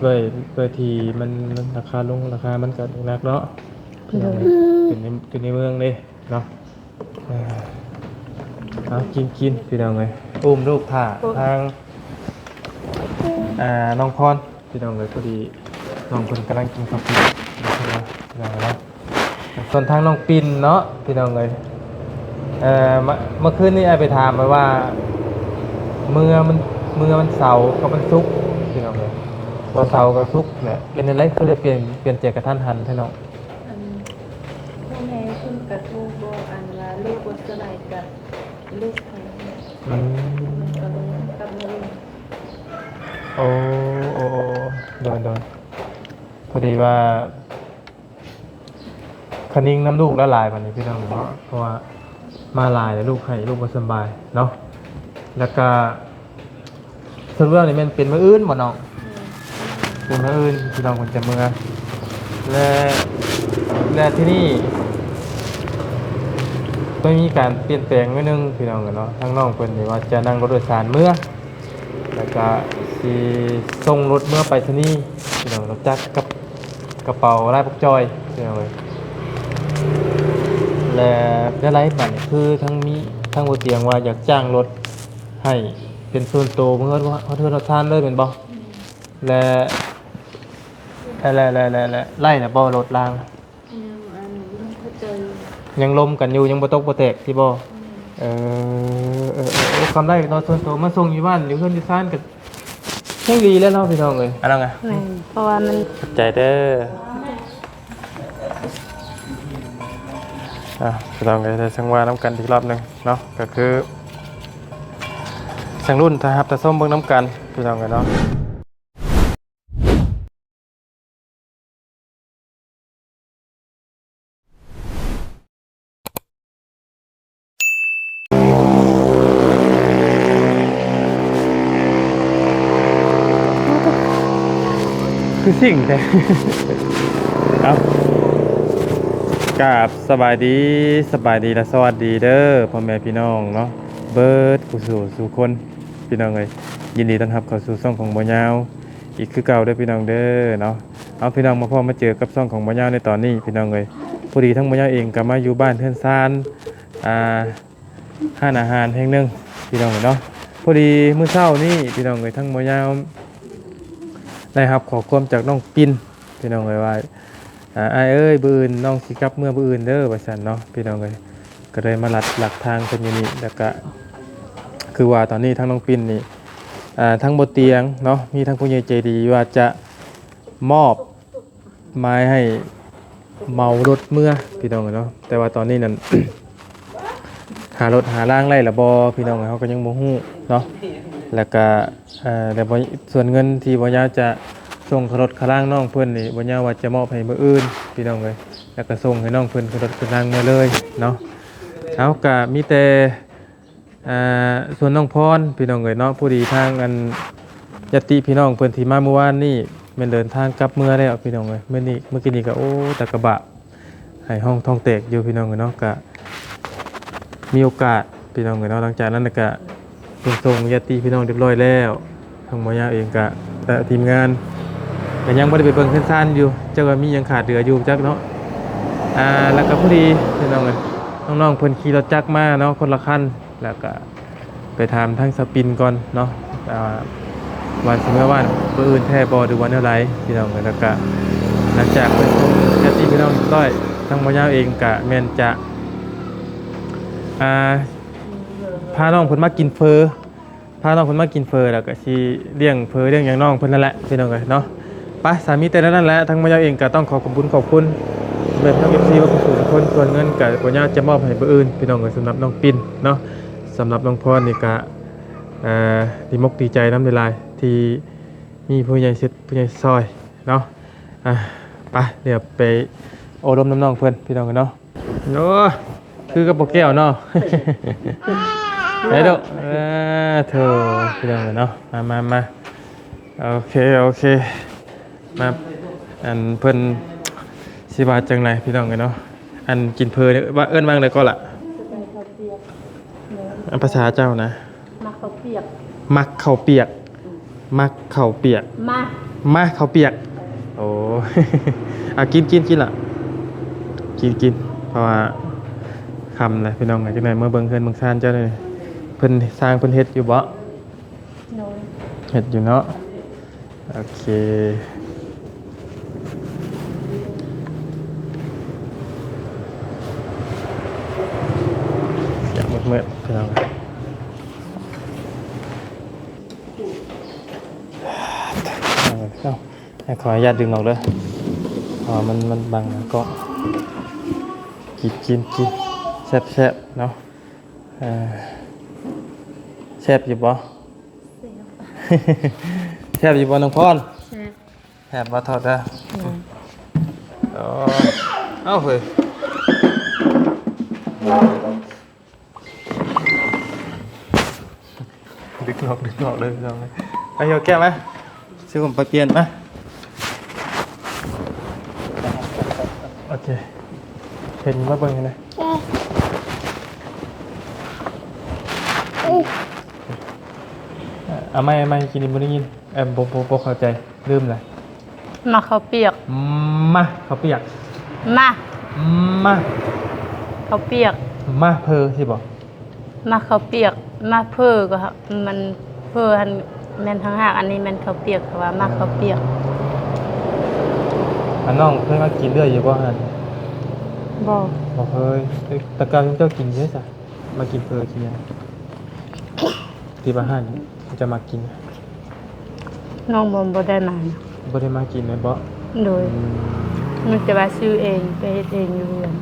ด้วยที่มันราคาลงราคามันก็นักเนาะพี่น้องเป็นในเมืองเลยเนาะเออเอากินพี่น้องเลยอุ้มลูกผ่าทางน้องพรพี่น้องเลยพอดีน้องเพิ่นกำลังกินข้าวเปียกพี่น้องเนาะส่วนทางน้องปิ่นเนาะพี่น้องเลยเมื่อคืนนี้ไอ้ไปถามมาว่าเมื่อมันเสาร์กับมันศุกร์พี่น้องเลยพอเสาร์กับศุกร์เนี่ยเป็นอะไรคือได้เปลี่ยนใจกระทันหันใช่เนาะพ่อแม่ขึ้นกระทู้บอกอันว่าลูกบ่สลายกับลูกไผมันก็เลยกับเงินโอ้โดนพอดีว่าคณิ้งน้ำลูกละลายวันนี้พี่น้องเนาะเพราะว่ามาลายแล้วลูกให้ลูกบ่สบายเนาะแล้วก็ส่วนเรื่องนี้มันเป็นมื้ออื่นบ่น้องเป็นมื้ออื่นพี่น้องคนจะเมื่อและที่นี่ก็มีการเปลี่ยนแปลงนิดนึงพี่น้องกันเนาะทั้งน้องเพิ่นนี่ว่าจะนั่งรถโดยสารเมื่อแล้วก็สิส่งรถเมื่อไปที่นี่พี่น้องรถจักรกับกระเป๋าลายปกจอยพี่น้องเอ้ยและได้ไลฟ์บัดนี้คือทั้งบ่เตียงว่าอยากจ้างรถให้เป็นส่วนตัวเพิ่นว่าเฮาทานเลยแม่นบ่และไล่น่ะบ่รถรางยังอันลูกเขาเจอยังลมกันอยู่ยังบ่ตกบ่แตกที่บ่คำได้ตอนส่วนตัวมาส่งอยู่บ้านอยู่เพื่อนที่ซ่านกันยังดีแล้วเนาะพี่น้องเลยอะไรไงเพราะว่ามันใจเด้อพี่น้องเลยจะช่างว่าน้ำกันอีกรอบหนึ่งเนาะก็คือช่างรุ่นถ้าฮับแต่ส้มเบิ่งน้ำกันพี่น้องเลยเนาะคือสิ่งแต่เอากราบสบายดีและสวัสดีเด้อพ่อแม่พี่น้องเนาะเบิร์ดผู้สู่คนพี่น้องเลยยินดีต้อนรับเข้าสู่ช่องของบ่ยาวอีกคือเก่าเด้อพี่น้องเด้อเนาะเอาพี่น้องมาเจอกับช่องของบ่ยาวในตอนนี้พี่น้องเลยพอดีทั้งบ่ยาวเองก็มาอยู่บ้านเทือนซานห้านอาหารแห่งหนึ่งพี่น้องเนาะพอดีมื้อเช้านี่พี่น้องเลยทั้งบ่ยาวได้รับขอความจากน้องปิ่นพี่น้องเลยว่าอ้ายเอ้ยบื้ออื่นน้องสิกลับเมื่อบื้ออื่นเด้อว่าซั่นเนาะพี่น้องเลยก็เลยมาหลักทางเพิ่นอยู่นี่แล้วก็คือว่าตอนนี้ทั้งน้องปิ่นนี่ทั้งบนเตียงเนาะมีทั้งผู้ใหญ่ใจดีว่าจะมอบไม้ให้เมารถเมื่อพี่น้องเนาะแต่ว่าตอนนี้นั่น หารถหาร่างไล่ละบอพี่น้องเขาก็ยังโมหูเนาะแล้วก็แต่ส่วนเงินที่บ่ยาวจะส่งรถขาล่างน้องเพื่อนนี่บ่ยาวว่าจะมอบให้มื้ออื่นพี่น้องเลยแล้วก็ส่งให้น้องเพื่อนรถขาล่างมาเลยเนาะเอาก็มีแต่ส่วนน้องพรพี่น้องเลยเนาะผู้ดีทางอันญาติพี่น้องเพื่อนที่มาเมื่อวานนี่แม่นเดินทางกลับเมื่อแล้วพี่น้องเลยเมื่อกี้นี่ก็โอ้ตะกะบะให้ห้องท้องแตกอยู่พี่น้องเลยเนาะก็มีโอกาสพี่น้องเลยเนาะหลังจากนั้นก็ส่งญาติพี่น้องเรียบร้อยแล้วทางหมอยาเองก็ทีมงานแต่ยังไม่ได้ไปเบิ่งขึ้นซ่านอยู่เจ้าก็มียังขาดเหลืออยู่จักเนาะแล้วก็พอดีพี่น้องเลยน้องๆเพิ่นขี่รถจักรมาเนาะคนละคันแล้วก็ไปถามทั้งสปินก่อนเนาะวันสิเมื่อวานเบอร์อื่นแท้บ่หรือวันเท่าไรพี่น้องเลยแล้วก็หลังจากเป็นญาติพี่น้องต้อยทางหมอยาเองก็แม่นจะพาน้องเพิ่นมากินเฟอแล้วก็สิเลี้ยงเฟอเลี้ยงอย่างน้องเพิ่นนั่นแหละพี่น้องเอ้ยเนาะไปสามีแต่นั้นแหละทั้งมายาเองก็ต้องขอบคุณแบบทั้ง FC ว่าผู้ทุกคนส่วนเงินก็บ่ยากจะมอบให้ผู้อื่นพี่น้องเอ้ยสำหรับน้องปิ่นเนาะสำหรับน้องพรนี่ก็ดีมกดีใจนำหลายๆที่มีผู้ใหญ่ซอยเนาะไปเดี๋ยวไปอบรมน้องๆเพิ่นพี่น้องกันเนาะโอ้คือกระปุกแก้วเนาะ เดี๋ยวเธอพี่น้องเนาะมาโอเคมาอันเพิ่นสิบาจังไรพี่น้องกันเนาะอันกินเพลเนี่ยว่าเอิ้นว่างเลยก็ล่ะอันภาษาเจ้านะมักข้าวเปียก มักข้าวเปียก มา มาข้าวเปียกโอ้ อ่ะกินล่ะกินเพราะว่าคำเลยพี่น้องไงจังไหนเมื่อเบิ่งเฮือนเบิ่งซ่านเจ้าเลยเพิ่นสร้างเพิ่นเฮ็ดอยู่บ่ โดย เฮ็ดอยู่เนาะโอเคอยากมืดๆพี่น้องเอาให้ขออนุญาตดึงออกเด้ออ๋อมันบังก็กินแซ่บๆเนาะแซ่บอยู่บ่ แซ่บอยู่บ่น้องพร แซ่บ แซ่บบ่ทอดเด้อ โดย อ๋อเอ้าเฮ้ยดึกออกเลยพี่น้องเลยไปเหี่ยวแก้วไหมซื้อผมไปเปลี่ยนไหมโอเคเห็นมาเบิ่งกันเลยไม่กินนี่บ่ได้ยินบ่เข้าใจลืมเลย มาข้าวเปียก มาเขาวเปียก มา มา ข้าวเปียก มาเพอใช่บ่ มาข้าวเปียกมาเพ้อก็ครับมันเพ้อหันแม่นทั้งหากอันนี้แม่นข้าวเปียกแต่ว่ามาข้าวเปียก อันน้องเคยมากินเรื่อยอยู่บ่ฮัน บ่ บ่เคยแต่การเจ้ากินเยอะจ้ะมากินเพอกินหยังที่บ้านจะมากิน น้องบ่ได้มานะ บ่ได้มากินเลยบ่ โดยมันจะว่าซื้อเองไปเฮ็ดเองอยู่เรือน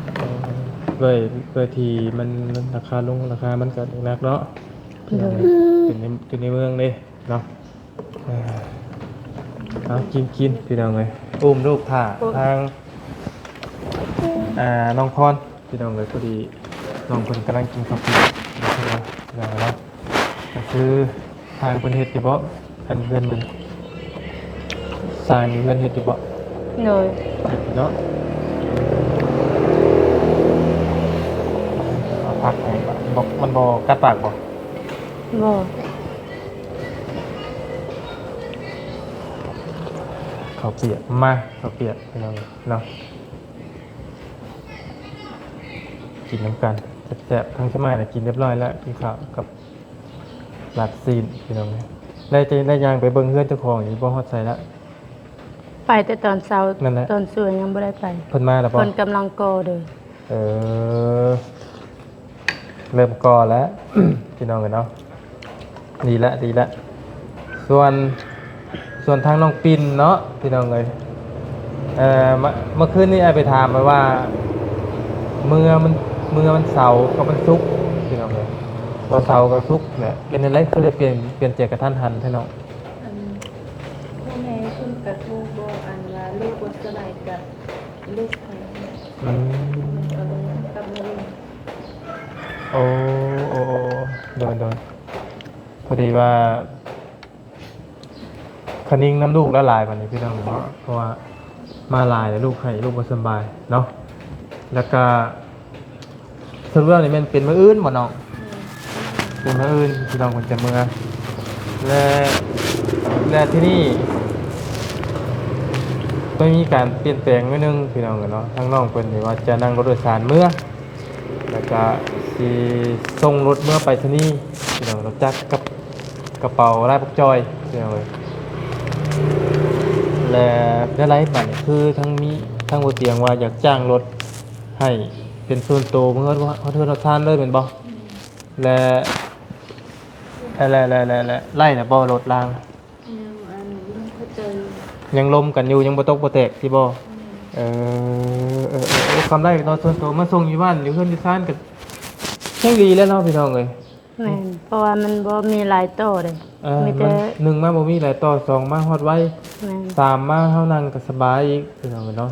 ด้วยที่มันราคาลงราคามันก็นักเนาะ โดย เป็นในเมืองเด้เนาะเอากินพี่น้องเอ้ยอุ้มลูกท่าทางน้องพรพี่น้องเอ้ยพอดีน้องเพิ่นกำลังกินข้าวเปียกเนาะก็คือทางเพิ่นเฮ็ดอยู่บ่อันเพิ่นสร้างเพิ่นเฮ็ดอยู่บ่ โดย เนาะเอาพักให้บอกมันบ่กัดปากบ่ บ่ ข้าวเปียกมาข้าวเปียกพี่น้องเนาะกินน้ำกันแซ่บๆทั้งสมัยน่ะกินเรียบร้อยแล้วกินข้าวกับลาบซีนพี่น้องได้ย่างไปเบิ่งเฮือนเจ้าของอยู่บ่ฮอดใส่แล้ว ไปแต่ตอนเช้า นั่นแหละ ตอนสวยยังบ่ได้ไป เพิ่นมาแล้วบ่ เพิ่นกำลังก่อเด้อ เออเริ่มก่อแล้ว พี่น้องกันเนาะดีละส่วนทางน้องปินเนาะพี่น้องเลยเมื่อคืนนี้ไอ้ไปถามไปว่าเมื่อมันเสาร์กับมันศุกร์พี่น้องเลยพอเสาร์กับศุกร์เนี่ยเป็นอะไรเขาเลยเปลี่ยนใจกระทันหันพี่น้อง พ่อแม่คุณกระทูบ่อันว่าลูกบ่สบายกับลูกไผ อืม ก็เลยกลับมาเรียน โอ้โดนพอดีว่าคณิงน้ำลูกละลายวันนี้พี่น้องเนาะเพราะว่ามาลายแล้วลูกให้ลูกบ่สบายเนาะแล้วก็ส่วนเรื่องนี้มันเป็นมื้ออื่นบ่น้องเป็นมื้ออื่นพี่น้องมันจะเมื่อและที่นี่ก็มีการเปลี่ยนแปลงนิดนึงพี่น้องกันเนาะทั้งน้องเพิ่นนี่ว่าจะนั่งรถโดยสารเมื่อแล้วก็สิส่งรถเมื่อไปที่นี่พี่น้องรถจักรกับกระเป๋าลายปักจอยพี่น้องเอ้ยและได้ไรบัดนี้คือทั้งบ่เตียงว่าอยากจ้างรถให้เป็นส่วนตัวเมื่อว่าเขาเทินเราทานเลยเป็นบ่และไล่น่ะบ่รถราง ยังอันยังเข้าใจ ยังลมกันอยู่ยังบ่ตกบ่แตกที่บ่คำได้ตอนส่วนตัวมาส่งอยู่บ้านอยู่เพิ่นที่ซ่านก็แค่ดีแล้วเนาะพี่น้องเอ้ย แม่นเพราะว่ามันบ่มีหลายโต๊ะเด้มี มั แต่ นหนึ่งมาบ่มีหลายต่อสองมาฮอดไว้ แม่น สามมาเฮานั่งก็สบายอีกพี่น้องเอ้ยเนาะ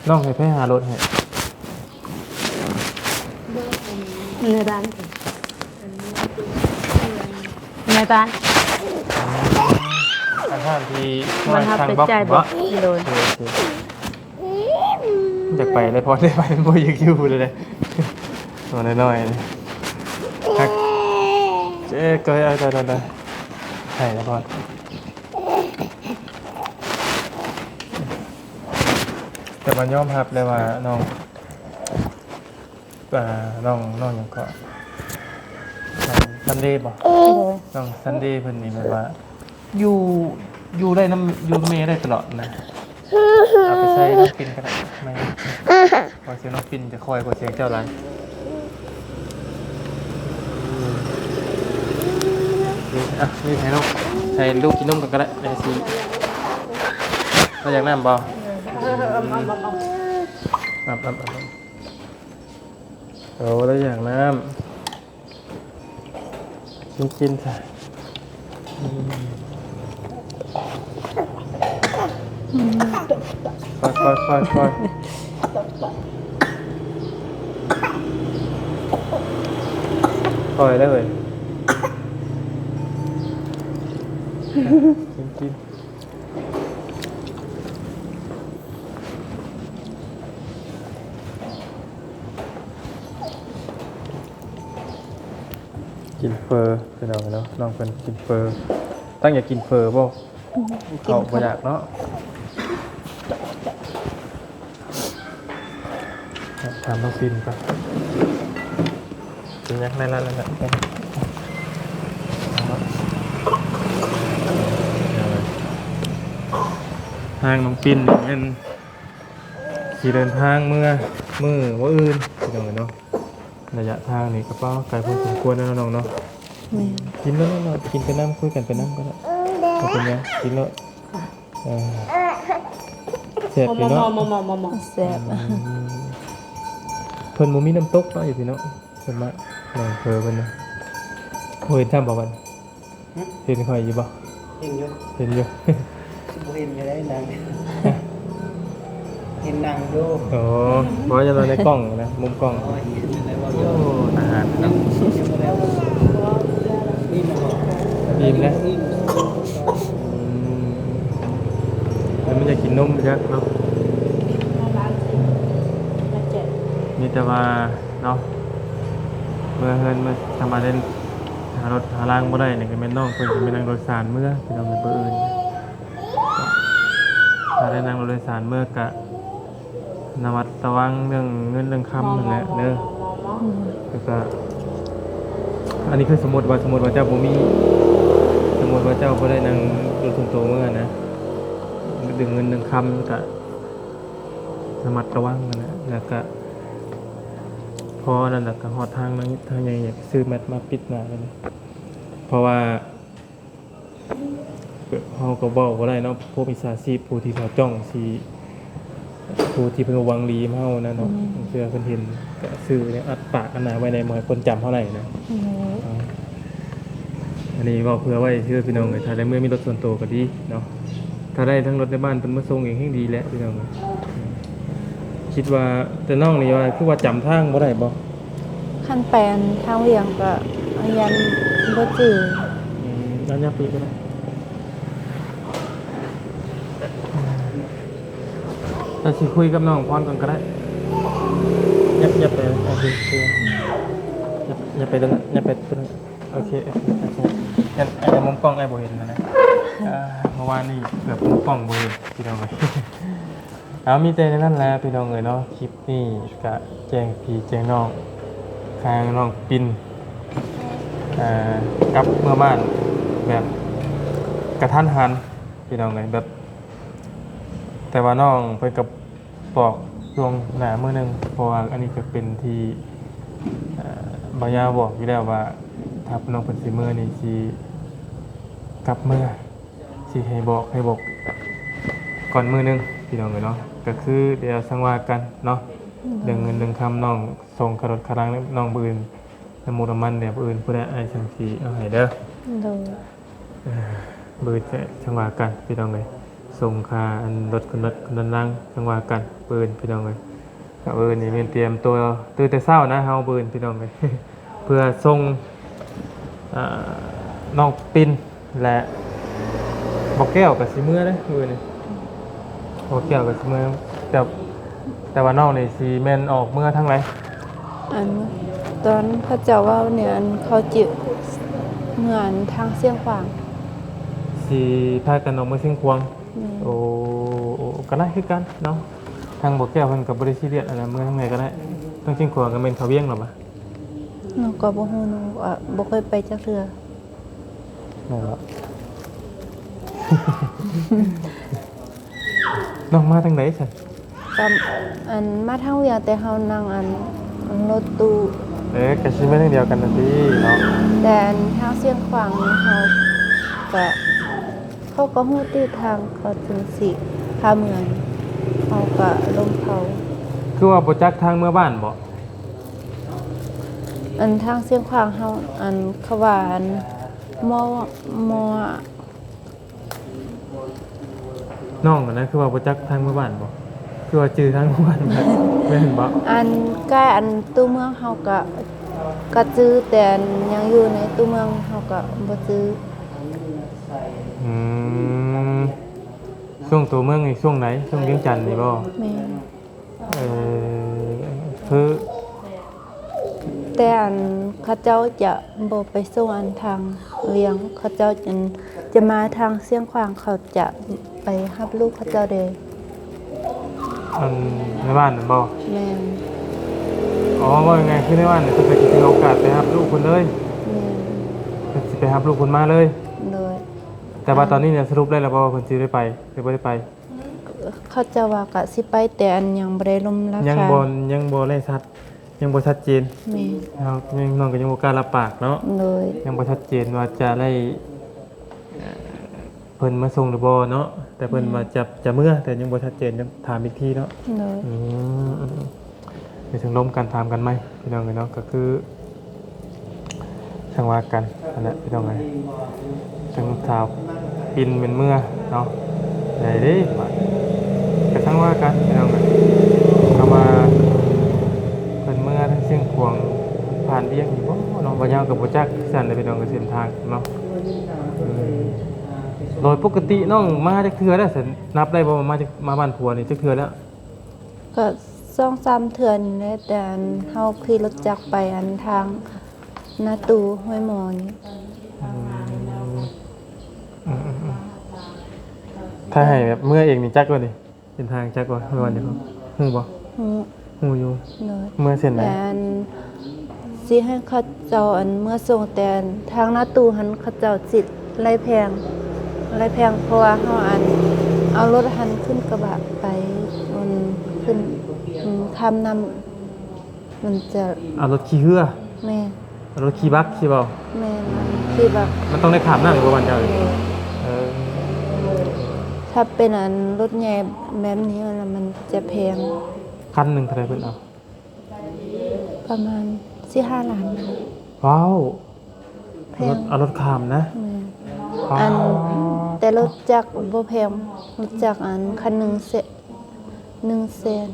น้องให้ไปหารถให้ ในบ้านในบ้าน อาหารที่ มันทับ ทาง ไป บล็อก จ่าย บ่ บ่โดย อยากไปเลยพอได้ไปบ่อยากอยู่เลยตัวน้อยๆเลยฮักเจ๊ก็ได้ ช่แล้วก็แต่มันยอมรับเลยว่าน้องน้องหยังก็ซันเดย์บ่ โดย น้องซันเดย์เพิ่นนี่แบบว่าอยู่ได้น้ำอยู่เมย์ได้ตลอดนะเอาไปใส่น้องปินก็ได้ไม่พอเสียงน้องปินจะคอยกว่าเสียงเจ้าหลายนี่ให้น้องให้ลูกกินนมกันก็ได้ได้สิเราอยากน้ำบ่โอ้แล้วอยากน้ำกินใส่ค่อยปล่อยได้เลยกินกินเฟอร์เป็นเอาเนาะน้องเป็นกินเฟอร์ตั้งอยากกินเฟอร์บ่เขาบ่อยากเนาะถามน้องฟินก่อนเป็นยังไงล่ะทางน้องปินเป็นขี่เดินทางมือว่าอื่นพี่น้องเนาะระยะทางนี่กระเป๋าไกลพอสมควรนะน้องเนาะกินแล้วเนาะกินไปน้ำคุยกันไปน้ำก็ได้ขอบคุณนะกินแล้วเสร็จพี่เนาะ แซ่บ เพิ่นบ่มีน้ำตกเนาะอยู่พี่เนาะเพิ่นมาน้องเพิ่นนะเห็นทำบ่บัดเห็นค่อยอยู่บ่ เห็นอยู่ เห็นอยู่ บ่เห็นอยู่ได้นางเห็นนางดู โอ้บ่จะเราในกล้องนะมุมกล้อง โอ้ยเห็นอะไรว่า โอ้อาหาร นั่ เนาะ งอยู่มาแล้วนี่มาบอก อิ่มแล้ว นี่ แล้วมันจะกินนมจักเนาะมีแต่ว่าเนาะเมื่อเฮินมาทำมาเล่นหารถหาล่างบ่ได้นี่ก็แม่นน้องเพิ่นสิไปนั่งรถสารเมื่อพี่น้องเป็นเบอร์อื่นถ้าได้นั่งรถโดยสารเมื่อกะนวัดระวังเรื่องเงินเรื่องคำนั่นแหละเด้อแล้วก็อันนี้คือสมมุติว่าเจ้าบ่มีสมมุติว่าเจ้าบ่ได้นั่งรถส่วนตัวเมื่อนะดึงเงินดึงคำก็ระมัดระวังนั่นแหละแล้วก็พอนั่นแหละก็หอดทางนั้นทางใหญ่อยากซื้อแมทมาปิดหน้าเลยเพราะว่าเขาก็บอกว่าได้เนาะพวกมิจฉาชีพผู้ที่เขาจ้องสีผู้ที่เป็นวังลีเฮานะเนาะเพื่อเพิ่นเห็นก็ซื้อเนี่ยอัดปากอันหนาไว้ในมือคนจำเท่าไหร่นะอันนี้บอกเพื่อไว้เชื่อพี่น้องเลยถ้าได้เมื่อมีรถส่วนตัวก็ดีเนาะถ้าได้ทั้งรถในบ้านเป็นมาส่งเองให้ดีแล้วพี่น้องคิดว่าแต่น้องนี่ว่าคือว่าจำทางบ่ได้บ่ ขั้นแปลนทางเวียงก็ยันบ่จื้อ นั่นยับปีก็ได้แต่สิคุยกับน้องพรก่อนก็ได้ยับไปโอเคยับไปตรงนั้นยับไปตรงนั้นโอเคงั้นไอ้มุมกล้องไอ้บ่เห็นนะเมื่อวานนี่เกือบมุมกล้องบ่เห็นพี่น้องเลยเอามีใจในนั้นแหละพี่น้องเลยเนาะคลิปนี้ก็แจ้งพี่แจ้งน้องทางน้องปินกับเมื่อบ้านแบบกระทันหันพี่น้องเลยแบบแต่ว่าน้องเพิ่นกับบอกช่วงหน้ามื้อนึงเพราะว่าอันนี้ก็เป็นที่บายาบอกอยู่แล้วว่าถ้าน้องเพิ่นสิมื้อนี่สิกลับมื้อสิให้บอกก่อนมื้อนึงพี่น้องเลยเนาะก็คือเดี๋ยวสังวากันเนาะเรื่องเงินเรื่องคำน้องส่งคารถคารังน้องบืนน้ำมูน้ำมันเดี๋ยวบืนผู้ใดไอ้สังสีเอาให้เด้อ โดย บืนจะสังวากันพี่น้องเลยส่งค่าอันรถคนนั่งสังวากันบืนพี่น้องเลยกับบืนนี่เตรียมตัวตื่นแต่เช้านะเฮาบืนพี่น้องเลย เพื่อส่งน้องปินและบอกแก้วกับสิเมื่อนะบืนนี่บอกแก้วกับสิเมื่อแต่ว่าน้องนี่สิแม่นออกเมื่อทั้งไร อันตอนเขาเจ้าว่าเนี่ยอันเขาจิเหมือนทางเสียงขวาง สิพากันออกมาเชียงควาง แม่ โอ้ก็ได้คือกันเนาะทางบ่แก้วเพิ่นก็บ่ได้ซีเรียสอะไรเมื่อทางไหนก็ได้ต้องเชียงควางก็แม่นเขาเวียงหรอบ่ หนูก็บ่ฮู้หนูบ่เคยไปจักเทื่อ นั่นแหละ น้องมาทางไหนซั่น ก็อันมาทางเวียงแต่เฮานั่งอันรถตู้ ก็สิมาทางเดียวกันนั่นติเนาะ แต่อันทางเสียงขวางนี่ก็เขาก็ฮู้ติทางเขาถึงสิพาเมืองเขาก็ลงเขา คือว่าบ่จักทางเมื่อบ้านบ่ อันทางเสียงขวางเฮาอันเขาว่าอันมอมอ น้องนะคือว่าบ่จักทางเมื่อบ้านบ่คือว่าจื้อทางเมื่อบ้านบ่แม่นบ่ อันใกล้อันตู้เมืองเฮาก็จื้อแต่อันยังอยู่ในตู้เมืองเฮาก็บ่จื้อ อืมช่วงตัวเมืองนี่ช่วงไหนช่วงเวียงจันทน์นี่บ่ แม่น เออคือ แต่อันเขาเจ้าจะบ่ไปส่งอันทางเวียงเขาเจ้าจะมาทางเสียงขวางเขาจะไปรับลูกเขาเจ้าเด้ อันในบ้านนั่นบ่ แม่น อ๋อว่ายังไงคือในบ้านเนี่ยเพิ่นก็สิถือโอกาสไปรับลูกเพิ่นเลย แม่น เพิ่นสิไปรับลูกเพิ่นมาเลย โดย แต่ว่าตอนนี้เนี่ยสรุปได้แล้วบ่ว่าเพิ่นสิได้ไปหรือบ่ได้ไป เขาเจะว่ากะสิไปแต่อันยังบ่ได้ลมรา ยัง คา บ่ได้ชัดยังบ่ชัดเจน แม่ ครับยังน้องก็ยังบ่กล้ารับปากเนาะ โดย ยังบ่ชัดเจนว่าจะได้เพิ่นมาส่งหรือบ่เนาะแต่เพิ่นว่าจะเมื่อแต่ยังบ่ชัดเจนยังถามอีกทีเนาะ โดย อืมไปถึงล้มกันถามกันไหมพี่น้องเนาะก็คือช่างว่ากันนั่นแหละพี่น้องไงช่างสาวปินเป็นเมื่อเนาะไหนดิก็ช่างว่ากันพี่น้องไงเข้ามาเป็นเมื่อทั้งเสียงควงผ่านเบี้ยงอยู่บ่เนาะบ่ยาวกับบ่จักสั่นเลยพี่น้องกับเส้นทางเนาะโดยปกติน้องมาจากเทื่อแล้วสินับได้บ่ว่ามาบ้านผัวนี่จักเทื่อแล้ว ก็2-3เทื่อนี่แหละแต่อันเฮาขี่รถจักรไปอันทางหน้าตู้ห้วยหมอนี่ ถ้าให้แบบเมื่อเองนี่จักว่าดิเป็นทางจักว่าเมื่อวันเดียวฮู้บ่ ฮู้ ฮู้อยู่ โดย เมื่อเส้นไหน แต่อันสิให้เขาเจ้าอันเมื่อส่งแต่อันทางหน้าตู้หันเขาเจ้าสิไล่แพงเพราะว่าเฮาอันเอารถหันขึ้นกระบะไปมันขึ้นข้ามน้ำมันจะ เอารถขี่เรือ แม่ เอารถขี่บักขี่เปล่า แม่มันที่แบบ มันต้องได้ขามหน้าหรือว่าวันเดียวเลยเออ ถ้าเป็นอันรถใหญ่แบบนี้มันจะแพง คันหนึ่งเท่าไหรเพิ่นเอา ประมาณ4-5 ล้านนะ ว้าว แพ เอารง ถขามนะ แม่ ว้า อัน ว แต่รถจักรบ่แพงรถจักรอันคันหนึง1แสน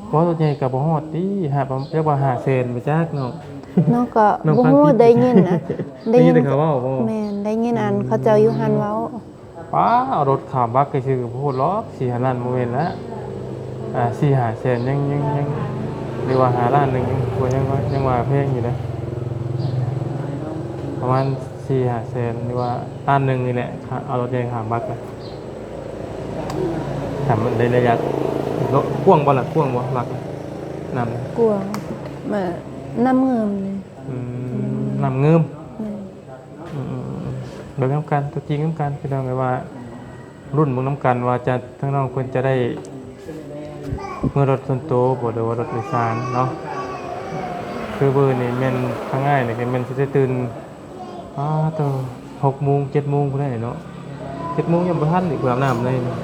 เพราะรถใหญ่กับบ่ฮอดติหาประมาณเรียกว่า5เซนไปจักเนาะ น้องก็ น้อง บ่ ฟัง ฮู้ ผิด ได้ยินนะ ได้ยินแต่เขาเว้าบ่ แม่นได้ยินอันเขาเจ้าอยู่หันเว้า ว้าเอารถขามบักก็ชื่อก็พูดล้อ4-5 ล้านบ่แม่นละ4-5 แสนยังหรือว่า5 ล้านหนึงยังบ่ยังว่าแพงอยู่นะประมาณ4-5 แสนหรือว่าล้านหนึงนี่แหละเอารถใหญ่ขามบักนะถามมันได้ระยะรถกว้างบ่ล่ะกว้างบ่บักนำ กลัวมาน้ำเงิมเลย นำเงิม แม่น เบิ่งน้ำกันตัวจริงน้ำกันพี่น้องเลยว่า รุ่นเบิ่งน้ำกันว่าจะทั้งน้องควรจะได้เมื่อรถส่วนตัวบ่หรือว่ารถโดยสารเนาะคือเบอร์นี่แม่นทางง่ายนี่ก็แม่นสิได้ตื่นตัว6 โมง 7 โมงพุ่นได้เนาะ7 โมงยังบ่ทันอีกเพื่ออาบน้ำเลยเนาะ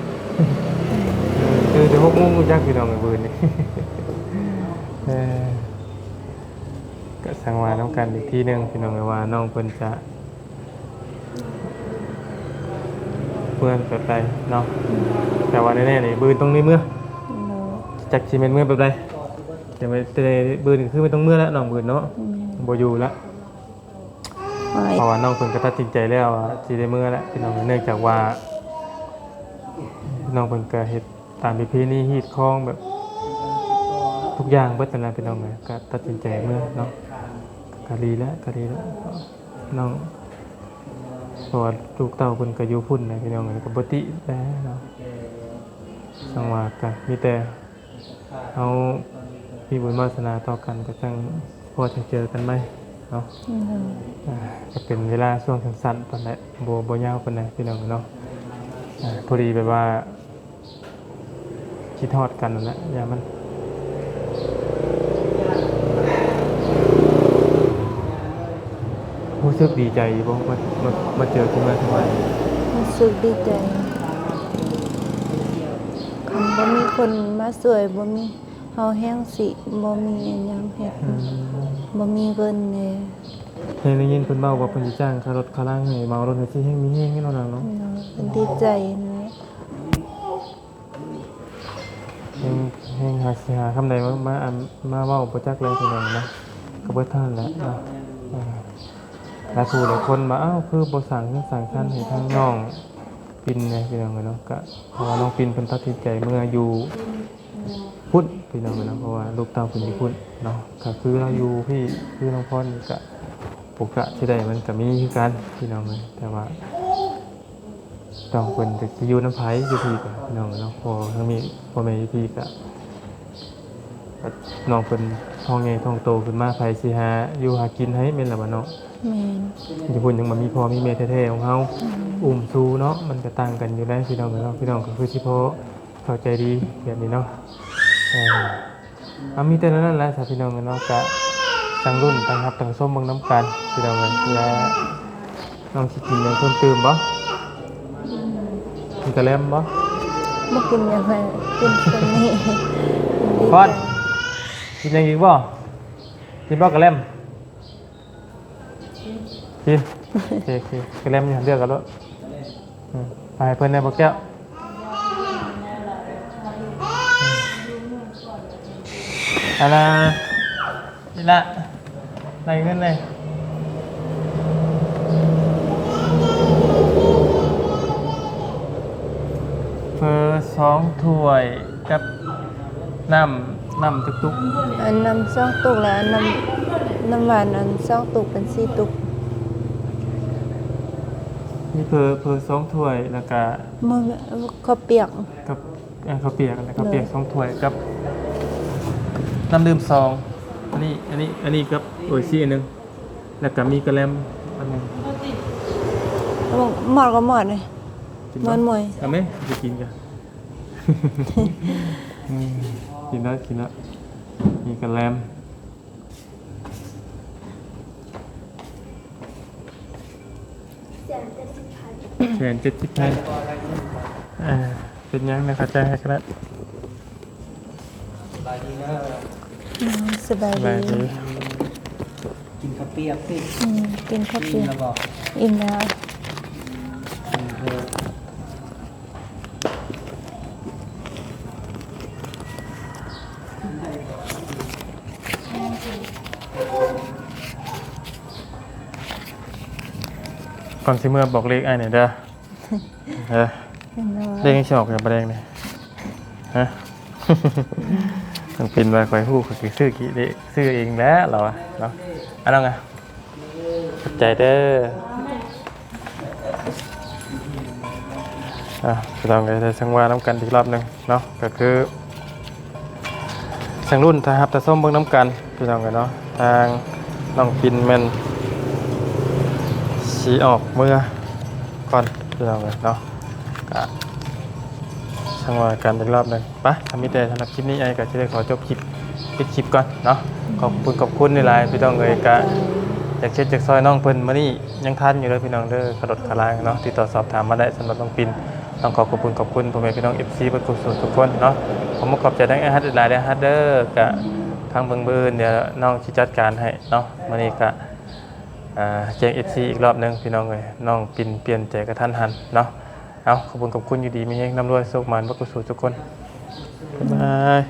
คือแต่6 โมงรู้จักพี่น้องไอ้เบอร์นี่ ก็สังวาน้ำกันอีกทีหนึงพี่น้องเลยว่าน้องเพิ่นจะเมื่อแบบใดเนาะแต่ว่าแน่ๆนี่บืนตรงนี้เมื่อ โดย จากชีเมนเมื่อแบบใดแต่ไม่แต่บืนนี่คือไม่ต้องเมื่อแล้วน้องบืนเนาะ แม่น บ่อยู่แล้ว ไว้ เพราะว่าน้องเพิ่นก็ตัดสินใจแล้วว่าสิได้เมื่อแล้วพี่น้องเนื่องจากว่าน้องเพิ่นก็เฮ็ดตามประเพณีฮีดคองแบบทุกอย่างเบิดนั่นแหละพี่น้องเลยก็ตัดสินใจเมื่อเนาะก็ดีแล้วน้อง เพราะว่าลูกเต้าเพิ่นก็อยู่พุ่นนะพี่น้องก็บ่ติแต่เนาะจังว่าก็มีแต่เอามีบุญวาสนาต่อกันก็จังพอจะเจอกันไหมเนาะ ก็เป็นเวลาช่วงสั้นๆปานใดบ่ยาวปานใดพี่น้องเนาะพอดีแบบว่าคิดทอดกันนั่นแหละอย่ามันรู้สึกดีใจบ่มาเจอขึ้นมาทำไม รู้สึกดีใจคันบ่มีคนมาช่วยบ่มีเฮาแฮงสิบ่มีอิหยังเฮ็ดบ่มีเงินแน่ เฮงได้ยินเพิ่นเว้าว่าเพิ่นสิจ้างค่ารถค่าล่างให้เมารถให้สิแฮงมีแฮงให้เนาะนางเนาะ เนาะเป็นดีใจนะ แฮงหาสิหาคำใดมาเว้าบ่จักเลยพี่น้องเนาะก็เบิดเท่านั้นแหละเนาะหลายผู้หลายคนมาอ้าวคือบ่สั่งเรื่องสั่งชั้นให้ทางน้องปิ่นเนี่ยพี่น้องเนาะก็เพราะว่าน้องปิ่นเพิ่นตัดสินใจเมื่ออยู่พุทธพี่น้องเนาะเพราะว่าลูกเต้าเพิ่นอยู่พุทธเนาะก็คือเราอยู่พี่คือน้องพรนี่ก็ปกติที่ใดมันก็มีคือกันพี่น้องเลยแต่ว่าต้องเพิ่นจะอยู่น้ำไผอยู่พี่ก็พี่น้องเนาะพอทั้งมีพ่อแม่อยู่พี่ก็น้องเพิ่นท้องใหญ่ท้องโตขึ้นมาไผสิหาอยู่หากินให้แม่นล่ะบ่เนาะ แม่น อยู่พุ่นยังบ่มีพ่อมีแม่แท้ๆของเฮาอุ้มสู้เนาะมันก็ต่างกันอยู่ได้พี่น้องเนาะพี่น้องก็คือสิพอเข้าใจดีแบบนี้เนาะมีแต่นั้นแหละพี่น้องเนาะก็ตั้งรุ่นตั้งรับตั้งส้มเบิ่งน้ำกันพี่น้องและน้องสิกินหยังเพิ่มเติมบ่มีกระแลมบ่ บ่กินหยังให้กินตัวนี้ พอดกินหยังอีกบ่กินบ่กระแลมกินโอเคกระแลมนี่เลือกกันแล้วไปให้เพิ่นได้บ่แก้วอันน่ะนี่ละได้เงินเลยเฟอร์2ถ้วยกับน้ำตุก อันน้ำ2ตุกแล้วน้ำหวานอัน2ตุกเป็น4ตุก ๆนี่เฟอร์2ถ้วยแล้วก็ มื้อข้าวเปียก กับข้าวเปียกอะไรข้าวเปียก2ถ้วยกับน้ำดื่ม2อันนี้กับโออิชิอันนึงแล้วก็มีกระแลมอันนึง หมอดก็หมอดเลย กิน หมอดมวย เอาไหมจะกินกัน กินแล้วมีกระแลม170,000เป็นยังนะครับแจ้งให้ครับ สบายดีนะ สบาย สบาย ดี ดี กินข้าวเปียกสิ กินข้าว กิ เปี น ยก แล้วบอก อิ่มแล้ว ก่อนสิเมื่อบอกเลขไอ้หน่อยเด้อ อิ่มแล้ว เลขยังชอบกับประเด็นเลยฮะ มันเป็นใบควายหู้ก็คือซื้อกี่เด็กซื้อเองแล้วเหรอเนาะอันนั้นไงขอบใจเด้อจะต้องไปสังวาน้ำกันอีกรอบหนึ่งเนาะก็คือสังรุ่นทหารตะส้มเบิ้งน้ำกันพี่น้องกันเนาะทางน้องปินแมนสีออกเมื่อก่อนพี่น้องกันเนาะก็สังวากันอีกรอบหนึ่งไปทำมิเตสำหรับคลิปนี้ไอ้ก็จะได้ขอจบคลิปปิดคลิปก่อนเนาะขอบคุณในไลน์พี่น้องเลยก็อยากเช็ดจากซอยน้องเพิ่นมานี่ยังทันอยู่เลยพี่น้องเด้อกระโดดขาลางเนาะติดต่อสอบถามมาได้สำหรับน้องปินต้องขอบคุณพ่อแม่พี่น้อง FC เพื่อนทุกคนเนาะผมขอบใจทั้งไอ้ฮัทหลายๆฮัทเด้อกะทางเบิ่งเดี๋ยวน้องสิจัดการให้เนาะมานี่กะแจ้ง FC อีกรอบนึงพี่น้องเลยน้องปินเปลี่ยนใจกระทันหันเนาะเอาขอบคุณอยู่ดีมีเฮงนำรวยสุขมันทุกคนบ๊ายบาย